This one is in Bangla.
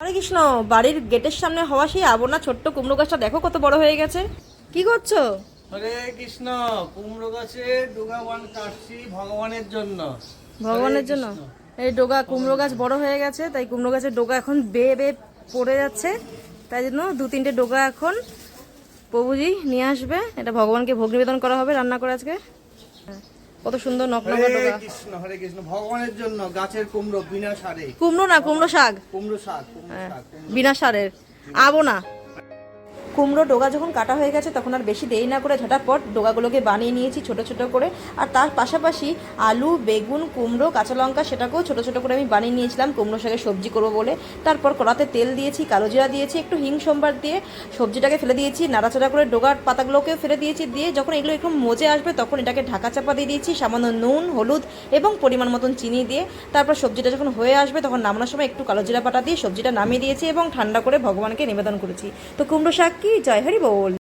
হরে কৃষ্ণ। বাড়ির গেটের সামনে হওয়া সেই আবনা ছোট্ট কুমড়ো গাছটা দেখো কত বড় হয়ে গেছে। কি করছো? হরে কৃষ্ণ। কুমড়ো গাছে ডোগা বান কাটছি ভগবানের জন্য। ভগবানের জন্য। এই ডোগা কুমড়ো গাছ বড় হয়ে গেছে, তাই কুমড়ো গাছের ডোগা এখন বেয়ে বেয়ে পড়ে যাচ্ছে। তাই জন্য 2-3টে ডোগা এখন প্রভুজি নিয়ে আসবে, এটা ভগবানকে ভোগ নিবেদন করা হবে রান্না করে আজকে। কত সুন্দর নকনকা হরে ডোগা। কৃষ্ণ হরে কৃষ্ণ। ভগবানের জন্য গাছের কুমড়ো বিনা সারে। কুমড়ো না, কুমড়ো শাক। কুমড়ো শাক কুমড়ো শাক বিনা সারের আবো না। কুমড়ো ডোগা যখন কাটা হয়ে গেছে তখন আর বেশি দেরি না করে ঝটাপট ডোগাগুলোকে বানিয়ে নিয়েছি ছোট ছোট করে। আর তার পাশাপাশি আলু, বেগুন, কুমড়ো, কাঁচা লঙ্কা সেটাকেও ছোট ছোট করে আমি বানিয়ে নিয়েছিলাম কুমড়ো শাকের সবজি করবো বলে। তারপর কড়াতে তেল দিয়েছি, কালো জিরা দিয়েছি, একটু হিং সম্বার দিয়ে সবজিটাকে ফেলে দিয়েছি, নাড়াচাড়া করে ডোগার পাতাগুলোকেও ফেলে দিয়েছি। দিয়ে যখন এগুলো একটু মজে আসবে তখন এটাকে ঢাকা চাপা দিয়ে দিয়েছি, সামান্য নুন, হলুদ এবং পরিমাণ মতন চিনি দিয়ে। তারপর সবজিটা যখন হয়ে আসবে তখন নামানোর সময় একটু কালো জিরা বাটা দিয়ে সবজিটা নামিয়ে দিয়েছি এবং ঠান্ডা করে ভগবানকে নিবেদন করেছি। তো কুমড়ো শাক কি জয় হরি বল।